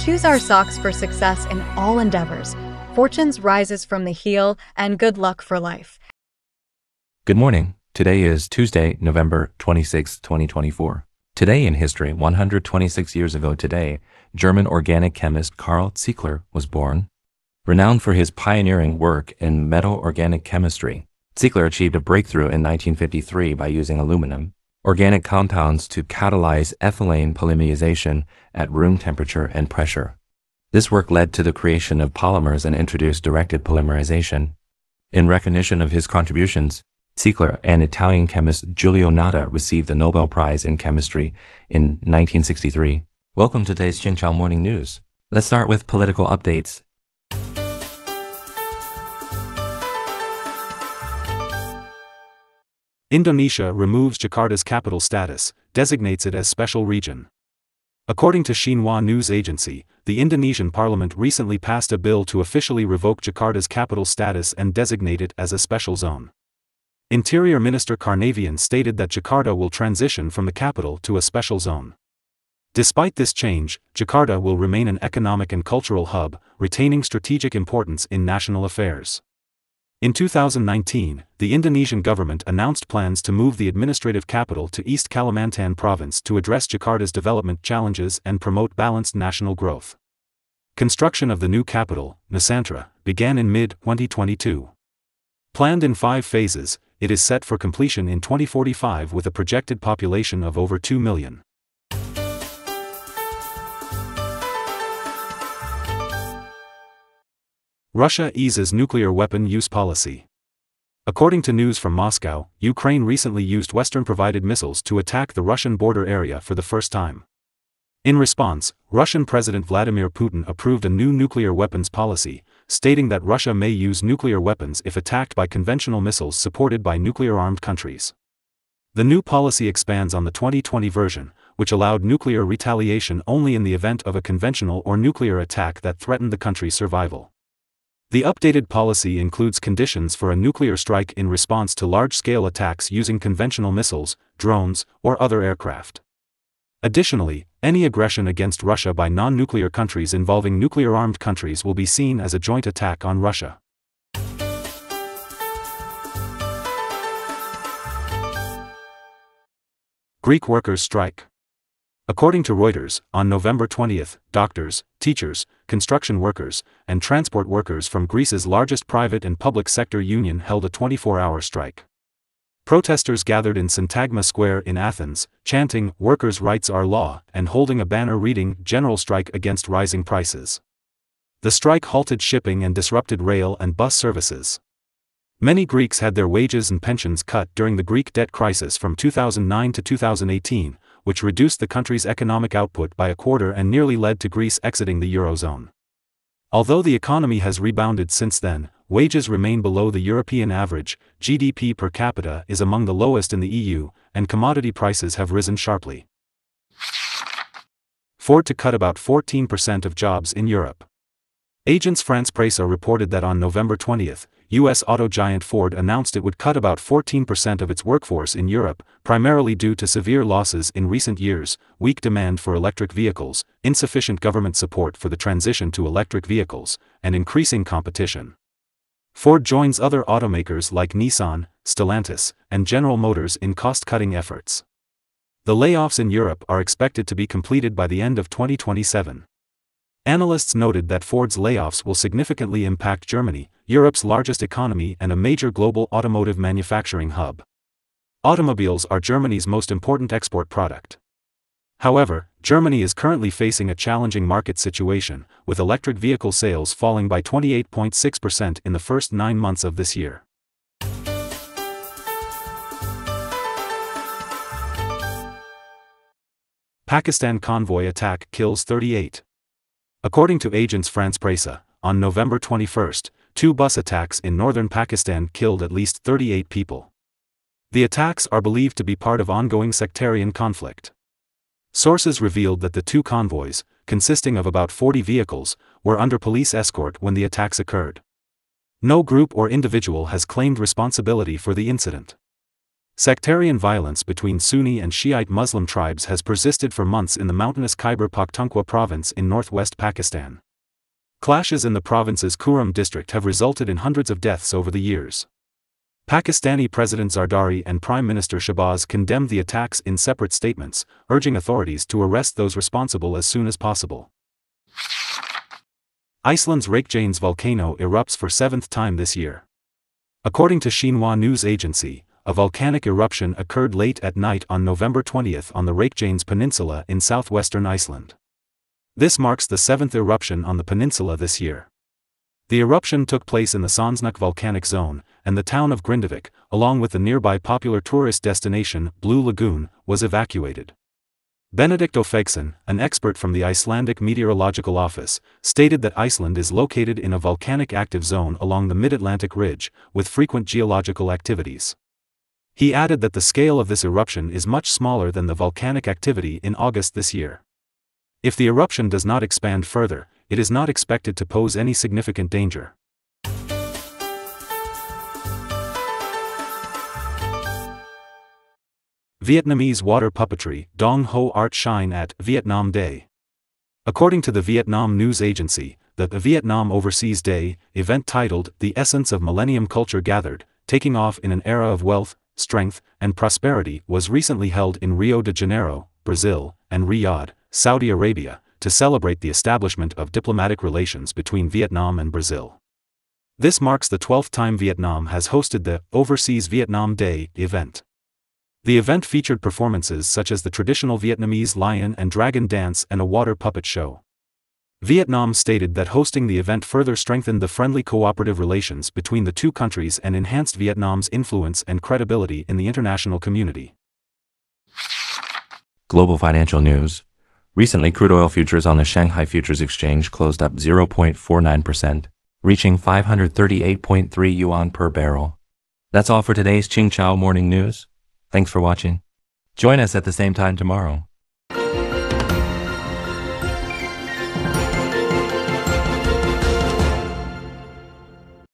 choose our socks for success in all endeavors. Fortunes rises from the heel, and good luck for life. Good morning. Today is Tuesday, November 26, 2024. Today in history, 126 years ago today, German organic chemist Karl Ziegler was born. Renowned for his pioneering work in metal organic chemistry, Ziegler achieved a breakthrough in 1953 by using aluminum organic compounds to catalyze ethylene polymerization at room temperature and pressure. This work led to the creation of polymers and introduced directed polymerization. In recognition of his contributions, Ziegler and Italian chemist Giulio Natta received the Nobel Prize in Chemistry in 1963. Welcome to today's Xinjiang Morning News. Let's start with political updates. Indonesia removes Jakarta's capital status, designates it as special region. According to Xinhua News Agency, the Indonesian parliament recently passed a bill to officially revoke Jakarta's capital status and designate it as a special zone. Interior Minister Karnavian stated that Jakarta will transition from the capital to a special zone. Despite this change, Jakarta will remain an economic and cultural hub, retaining strategic importance in national affairs. In 2019, the Indonesian government announced plans to move the administrative capital to East Kalimantan province to address Jakarta's development challenges and promote balanced national growth. Construction of the new capital, Nusantara, began in mid-2022. Planned in 5 phases, it is set for completion in 2045 with a projected population of over 2 million. Russia eases nuclear weapon use policy. According to news from Moscow, Ukraine recently used Western-provided missiles to attack the Russian border area for the first time. In response, Russian President Vladimir Putin approved a new nuclear weapons policy, stating that Russia may use nuclear weapons if attacked by conventional missiles supported by nuclear-armed countries. The new policy expands on the 2020 version, which allowed nuclear retaliation only in the event of a conventional or nuclear attack that threatened the country's survival. The updated policy includes conditions for a nuclear strike in response to large-scale attacks using conventional missiles, drones, or other aircraft. Additionally, any aggression against Russia by non-nuclear countries involving nuclear-armed countries will be seen as a joint attack on Russia. Greek workers strike. According to Reuters, on November 20, doctors, teachers, construction workers, and transport workers from Greece's largest private and public sector union held a 24-hour strike. Protesters gathered in Syntagma Square in Athens, chanting, "Workers' rights are law," and holding a banner reading, "General strike against rising prices." The strike halted shipping and disrupted rail and bus services. Many Greeks had their wages and pensions cut during the Greek debt crisis from 2009 to 2018, which reduced the country's economic output by a quarter and nearly led to Greece exiting the Eurozone. Although the economy has rebounded since then, wages remain below the European average, GDP per capita is among the lowest in the EU, and commodity prices have risen sharply. Ford to cut about 14% of jobs in Europe. Agence France-Presse reported that on November 20, U.S. auto giant Ford announced it would cut about 14% of its workforce in Europe, primarily due to severe losses in recent years, weak demand for electric vehicles, insufficient government support for the transition to electric vehicles, and increasing competition. Ford joins other automakers like Nissan, Stellantis, and General Motors in cost-cutting efforts. The layoffs in Europe are expected to be completed by the end of 2027. Analysts noted that Ford's layoffs will significantly impact Germany, Europe's largest economy and a major global automotive manufacturing hub. Automobiles are Germany's most important export product. However, Germany is currently facing a challenging market situation, with electric vehicle sales falling by 28.6% in the first 9 months of this year. Pakistan convoy attack kills 38. According to Agence France-Presse, on November 21, 2 bus attacks in northern Pakistan killed at least 38 people. The attacks are believed to be part of ongoing sectarian conflict. Sources revealed that the 2 convoys, consisting of about 40 vehicles, were under police escort when the attacks occurred. No group or individual has claimed responsibility for the incident. Sectarian violence between Sunni and Shiite Muslim tribes has persisted for months in the mountainous Khyber Pakhtunkhwa province in northwest Pakistan. Clashes in the province's Kurram district have resulted in hundreds of deaths over the years. Pakistani President Zardari and Prime Minister Shahbaz condemned the attacks in separate statements, urging authorities to arrest those responsible as soon as possible. Iceland's Reykjanes volcano erupts for 7th time this year. According to Xinhua news agency, a volcanic eruption occurred late at night on November 20 on the Reykjanes Peninsula in southwestern Iceland. This marks the 7th eruption on the peninsula this year. The eruption took place in the Sandsnuk volcanic zone, and the town of Grindavik, along with the nearby popular tourist destination, Blue Lagoon, was evacuated. Benedikt Ófeigsson, an expert from the Icelandic Meteorological Office, stated that Iceland is located in a volcanic active zone along the mid-Atlantic ridge, with frequent geological activities. He added that the scale of this eruption is much smaller than the volcanic activity in August this year. If the eruption does not expand further, it is not expected to pose any significant danger. Vietnamese water puppetry, Dong Ho art shine at Vietnam Day. According to the Vietnam news agency, the Vietnam Overseas Day event titled The Essence of Millennium Culture Gathered, Taking Off in an Era of Wealth, Strength, and Prosperity was recently held in Rio de Janeiro, Brazil, and Riyadh, Saudi Arabia, to celebrate the establishment of diplomatic relations between Vietnam and Brazil. This marks the 12th time Vietnam has hosted the Overseas Vietnam Day event. The event featured performances such as the traditional Vietnamese lion and dragon dance and a water puppet show. Vietnam stated that hosting the event further strengthened the friendly cooperative relations between the two countries and enhanced Vietnam's influence and credibility in the international community. Global financial news. Recently, crude oil futures on the Shanghai Futures Exchange closed up 0.49%, reaching 538.3 yuan per barrel. That's all for today's Qingchao Morning News. Thanks for watching. Join us at the same time tomorrow.